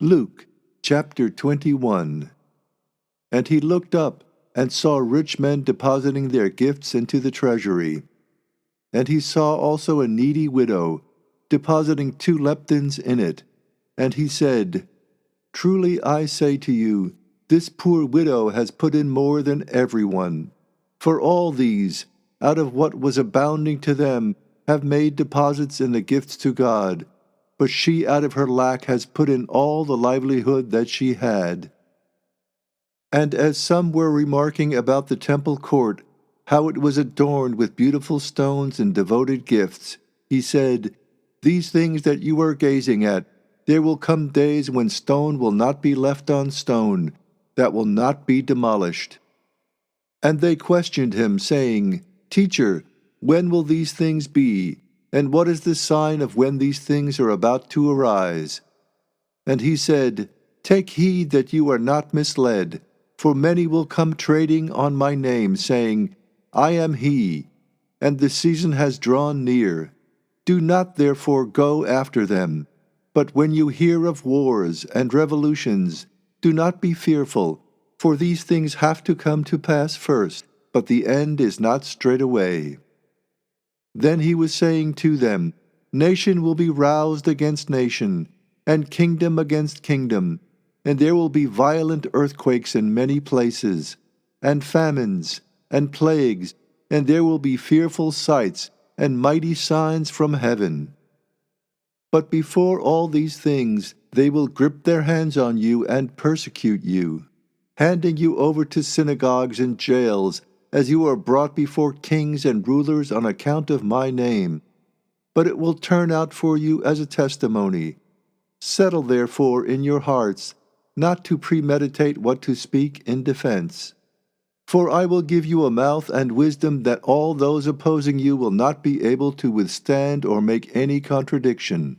Luke chapter 21. And he looked up and saw rich men depositing their gifts into the treasury. And he saw also a needy widow depositing 2 leptons in it. And he said, Truly I say to you, this poor widow has put in more than everyone. For all these, out of what was abounding to them, have made deposits in the gifts to God. But she out of her lack has put in all the livelihood that she had. And as some were remarking about the temple court, how it was adorned with beautiful stones and devoted gifts, he said, These things that you are gazing at, there will come days when stone will not be left on stone, that will not be demolished. And they questioned him, saying, Teacher, when will these things be? And what is the sign of when these things are about to arise? And he said, Take heed that you are not misled, for many will come trading on my name, saying, I am he, and the season has drawn near. Do not therefore go after them. But when you hear of wars and revolutions, do not be fearful, for these things have to come to pass first, but the end is not straightway. Then he was saying to them, Nation will be roused against nation, and kingdom against kingdom, and there will be violent earthquakes in many places, and famines, and plagues, and there will be fearful sights, and mighty signs from heaven. But before all these things, they will grip their hands on you and persecute you, handing you over to synagogues and jails, as you are brought before kings and rulers on account of my name. But it will turn out for you as a testimony. Settle therefore in your hearts not to premeditate what to speak in defense. For I will give you a mouth and wisdom that all those opposing you will not be able to withstand or make any contradiction.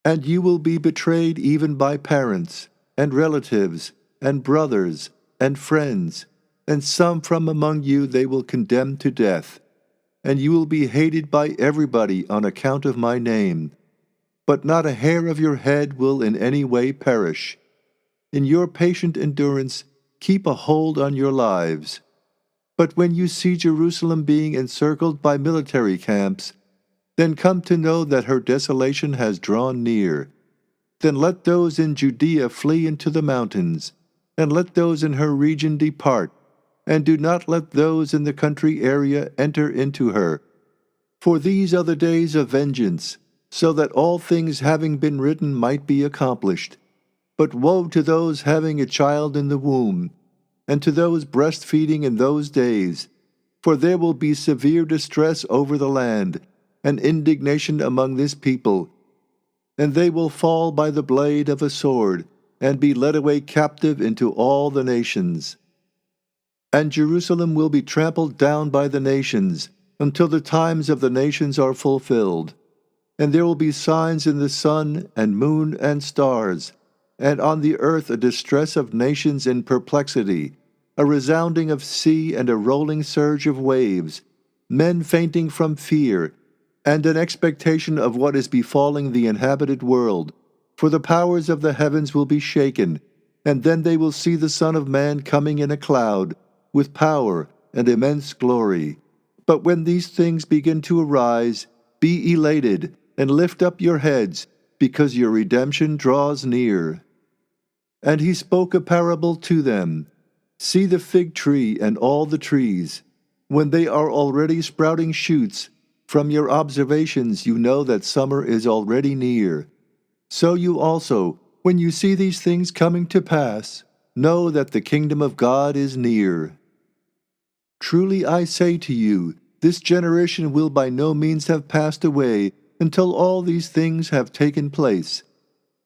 And you will be betrayed even by parents, and relatives, and brothers, and friends, and some from among you they will condemn to death. And you will be hated by everybody on account of my name. But not a hair of your head will in any way perish. In your patient endurance, keep a hold on your lives. But when you see Jerusalem being encircled by military camps, then come to know that her desolation has drawn near. Then let those in Judea flee into the mountains, and let those in her region depart, and do not let those in the country area enter into her. For these are the days of vengeance, so that all things having been written might be accomplished. But woe to those having a child in the womb, and to those breastfeeding in those days, for there will be severe distress over the land, and indignation among this people, and they will fall by the blade of a sword, and be led away captive into all the nations. And Jerusalem will be trampled down by the nations, until the times of the nations are fulfilled. And there will be signs in the sun and moon and stars, and on the earth a distress of nations in perplexity, a resounding of sea and a rolling surge of waves, men fainting from fear, and an expectation of what is befalling the inhabited world. For the powers of the heavens will be shaken, and then they will see the Son of Man coming in a cloud, with power and immense glory. But when these things begin to arise, be elated, and lift up your heads, because your redemption draws near. And he spoke a parable to them. See the fig tree and all the trees. When they are already sprouting shoots, from your observations you know that summer is already near. So you also, when you see these things coming to pass, know that the kingdom of God is near. Truly I say to you, this generation will by no means have passed away until all these things have taken place.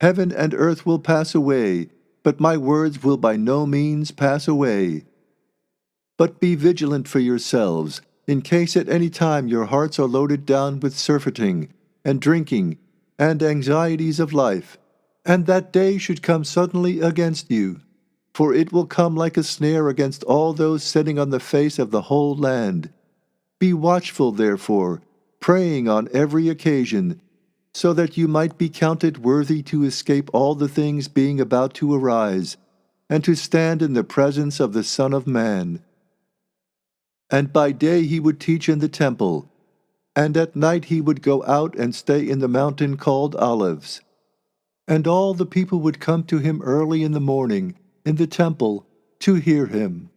Heaven and earth will pass away, but my words will by no means pass away. But be vigilant for yourselves, in case at any time your hearts are loaded down with surfeiting, and drinking, and anxieties of life, and that day should come suddenly against you. For it will come like a snare against all those sitting on the face of the whole land. Be watchful, therefore, praying on every occasion, so that you might be counted worthy to escape all the things being about to arise, and to stand in the presence of the Son of Man. And by day he would teach in the temple, and at night he would go out and stay in the mountain called Olives. And all the people would come to him early in the morning, in the temple, to hear him.